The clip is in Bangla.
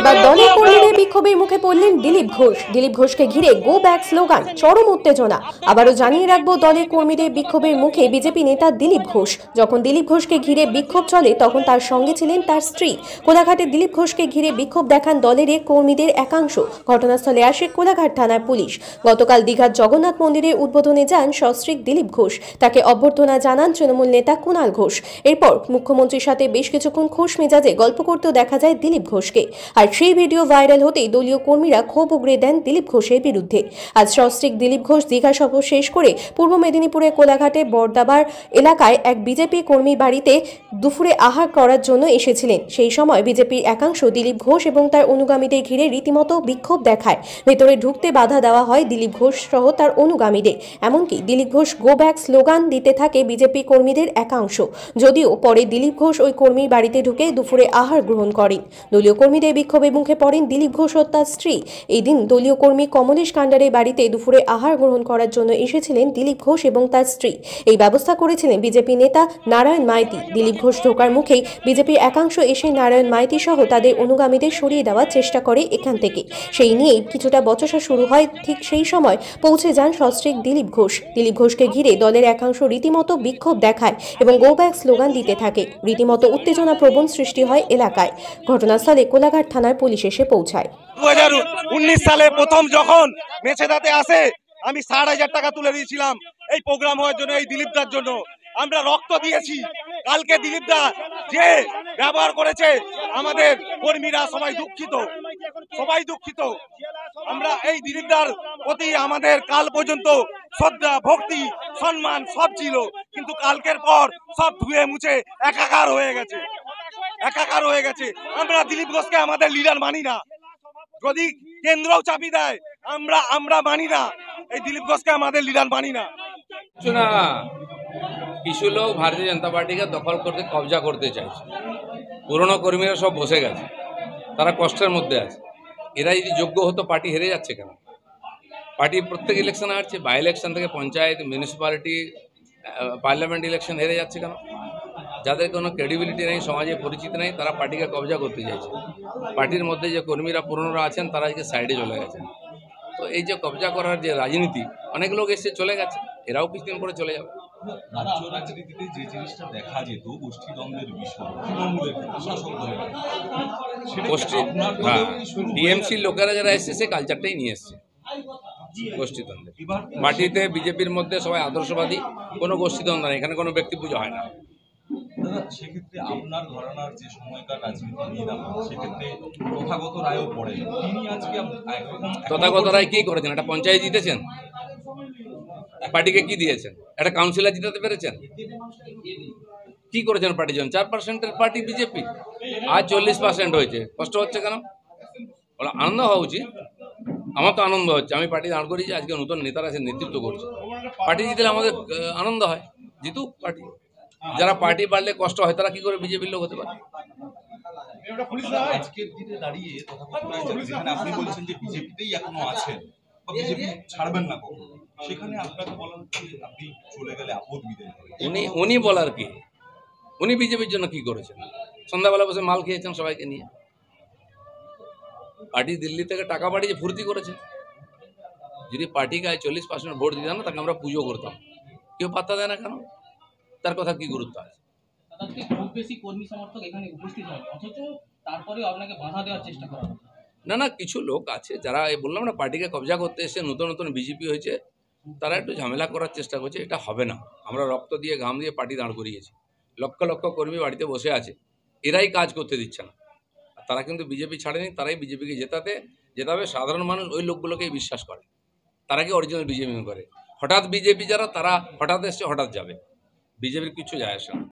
এবার দলের কর্মীদের বিক্ষোভের মুখে পড়লেন দিলীপ ঘোষ। দিলীপ ঘোষকে ঘিরে গো ব্যাক স্লোগান, চরম উত্তেজনা। আবারও জানিয়ে রাখবো, দলের কর্মীদের বিক্ষোভের মুখে বিজেপি নেতা দিলীপ ঘোষ। যখন দিলীপ ঘোষকে ঘিরে বিক্ষোভ চলে তখন তার সঙ্গে ছিলেন তার স্ত্রী। কোলাঘাটে দিলীপ ঘোষকে ঘিরে বিক্ষোভ দেখান দলের কর্মীদের একাংশ। ঘটনাস্থলে আসে কোলাঘাট থানার পুলিশ। গতকাল দীঘার জগন্নাথ মন্দিরের উদ্বোধনে যান সস্ত্রীক দিলীপ ঘোষ। তাকে অভ্যর্থনা জানান তৃণমূল নেতা কুণাল ঘোষ। এরপর মুখ্যমন্ত্রীর সাথে বেশ কিছুক্ষণ খোশ মেজাজে গল্প করতেও দেখা যায় দিলীপ ঘোষকে। আর সেই ভিডিও ভাইরাল হতেই দলীয় কর্মীরা ক্ষোভ উগরে দেন দিলীপ ঘোষের বিরুদ্ধে। আজ সস্ত্রীক দিলীপ ঘোষ দীঘা সফর শেষ করে পূর্ব মেদিনীপুরের কোলাঘাটে বরদাবার এলাকায় এক বিজেপি কর্মী বাড়িতে দুপুরে আহার করার জন্য এসেছিলেন। সেই সময় বিজেপির একাংশ দিলীপ ঘোষ এবং তার অনুগামীদের ঘিরে রীতিমতো বিক্ষোভ দেখায়। ভেতরে ঢুকতে বাধা দেওয়া হয় দিলীপ ঘোষ সহ তার অনুগামীদের। এমনকি Dilip Ghosh go back slogan দিতে থাকে বিজেপি কর্মীদের একাংশ। যদিও পরে দিলীপ ঘোষ ওই কর্মীর বাড়িতে ঢুকে দুপুরে আহার গ্রহণ করেন। দলীয় কর্মীদের বিক্ষোভের মুখে পড়েন দিলীপ ঘোষ ও তার স্ত্রী। এই দিন দলীয় কর্মী কমলেশ কান্ডারের বাড়িতে দুপুরে আহার গ্রহণ করার জন্য এসেছিলেন দিলীপ ঘোষ এবং তার স্ত্রী। এই ব্যবস্থা করেছিলেন বিজেপি নেতা নারায়ণ মাইতি। দিলীপ ঘোষ ঢোকার মুখেই বিজেপির একাংশ এসে নারায়ণ মাইতি সহ তাদের অনুগামীদের সরিয়ে দেওয়ার চেষ্টা করে এখান থেকে। সেই নিয়েই কিছুটা বচসা শুরু হয়। ঠিক সেই সময় পৌঁছে যান সস্ত্রীক দিলীপ ঘোষ। দিলীপ ঘোষকে ঘিরে দলের একাংশ রীতিমতো বিক্ষোভ দেখায় এবং গো ব্যাক স্লোগান দিতে থাকে। রীতিমতো উত্তেজনা প্রবণ সৃষ্টি হয় এলাকায়। ঘটনাস্থলে কোলাঘাট থানার পুলিশ এসে পৌঁছায়। 2019 সালে প্রথম যখন মেছেদাতে আসে, আমি 60,000 টাকা তুলে দিয়েছিলাম এই প্রোগ্রাম হওয়ার জন্য, এই দিলীপদার জন্য। আমরা রক্ত দিয়েছি। কালকে দিলীপদা যে ব্যবহার করেছে, আমাদের কর্মীরা সবাই দুঃখিত, সবাই দুঃখিত। আমরা এই দিলীপদার প্রতি আমাদের কাল পর্যন্ত শ্রদ্ধা, ভক্তি, সম্মান সব ছিল, কিন্তু কালকের পর সব ধুয়ে মুছে একাকার হয়ে গেছে, একাকার হয়ে গেছে। আমরা দিলীপ ঘোষকে আমাদের লিডার মানি না। যদি কেন্দ্রও চাপি দেয়, আমরা মানি না। এই দিলীপ ঘোষকে আমাদের লিডার মানি না। কিছু লোক ভারতীয় জনতা পার্টিকে দখল করতে, কবজা করতে চাইছে। পুরনো কর্মীরা সব বসে গেছে, তারা কষ্টের মধ্যে আছে। এরা যদি যোগ্য হতো, পার্টি হেরে যাচ্ছে কেন? পার্টি প্রত্যেক ইলেকশন হারছে, বাই ইলেকশন থেকে পঞ্চায়েত, মিউনিসিপ্যালিটি, পার্লামেন্ট ইলেকশন হেরে যাচ্ছে কেন? যাদের কোনো ক্রেডিবিলিটি নেই, সমাজে পরিচিতি নেই, তারা পার্টিকে কবজা করতে চাইছে। পার্টির মধ্যে যে কর্মীরা পুরনোরা আছেন, তারা আজকে সাইডে চলে গেছেন। তো এই যে কবজা করার যে রাজনীতি, অনেক লোক এসে চলে গেছে, এরাও কিছুদিন পরে চলে যাবে। রাজ্য রাজনীতিতে যে জিনিসটা দেখা যেত, গোষ্ঠীদ্বন্দ্বের বিষয়, তৃণমূলের শাসক দলের গোষ্ঠী, হ্যাঁ, টিএমসির লোকেরা যারা এসছে, সে কালচারটাই নিয়ে এসছে গোষ্ঠীদ্বন্দ্বে। পার্টিতে বিজেপির মধ্যে সবাই আদর্শবাদী, কোনো গোষ্ঠীদ্বন্দ্ব নেই, এখানে কোনো ব্যক্তি পুজো হয় না। দাদা, সেক্ষেত্রে আপনার ঘরানার যে সময়কার রাজনীতি নিয়ে সেক্ষেত্রে তথাগত রায়ও পড়ে। তিনি আজকে তথাগত রায় কি করেছেন? একটা পঞ্চায়েত জিতেছেন, পার্টিকে কি দিয়েছেন? একটা কাউন্সিলর জিতাতে পেরেছেন? কি করেছেন পার্টির জন্য? 4% পার্টি বিজেপি, আজ 40% হয়েছে। কষ্ট হচ্ছে কেন? আনন্দ হওয়া উচিত। আমার তো আনন্দ হচ্ছে, আমি পার্টি দাঁড় করেছি, আজকে নতুন নেতারা এসে নেতৃত্ব করছে। পার্টি জিতলে আমাদের আনন্দ হয়, জিতুক পার্টি। যারা পার্টি বাড়লে কষ্ট হয়, তারা কি করে বিজেপির লোক হতে পারে? আজকের দিনে দাঁড়িয়ে তথাগত রায়, যেখানে আপনি বলছেন যে বিজেপিতেই এখনো আছেন বা বিজেপি ছাড়বেন না কখনো, সেখানে আপনাকে বলা হচ্ছে আপনি চলে গেলে আপদ বিদায় হবে। উনি বলার কি? উনি বিজেপির জন্য কি করেছেন? সন্ধ্যাবেলা বসে মাল খেয়েছেন সবাইকে নিয়ে। পার্টি দিল্লি থেকে টাকা পাঠিয়ে ফুর্তি করেছে। যদি পার্টিকে 40% ভোট দিতাম না, তাকে আমরা পুজো করতাম। কেউ পাত্তা দেয় না কেন? তার কথা কি গুরুত্ব আছে? খুব বেশি কর্মী সমর্থক এখানে উপস্থিত হয়, অথচ তারপরে আপনাকে বাধা দেওয়ার চেষ্টা করা হচ্ছে। না, কিছু লোক আছে যারা, বললাম না, পার্টিকে কবজা করতে এসে নতুন নতুন বিজেপি হয়েছে, তারা একটু ঝামেলা করার চেষ্টা করছে। এটা হবে না। আমরা রক্ত দিয়ে, ঘাম দিয়ে পার্টি দাঁড় করিয়েছি। লক্ষ লক্ষ কর্মী বাড়িতে বসে আছে, এরাই কাজ করতে দিচ্ছে না। তারা কিন্তু বিজেপি ছাড়েনি, তারাই বিজেপিকে জেতাবে। সাধারণ মানুষ ওই লোকগুলোকেই বিশ্বাস করে, তারা কি অরিজিনাল বিজেপি করে। হঠাৎ বিজেপি যারা, তারা হঠাৎ এসছে, হঠাৎ যাবে। বিজেপির কিছু যায় আসে না।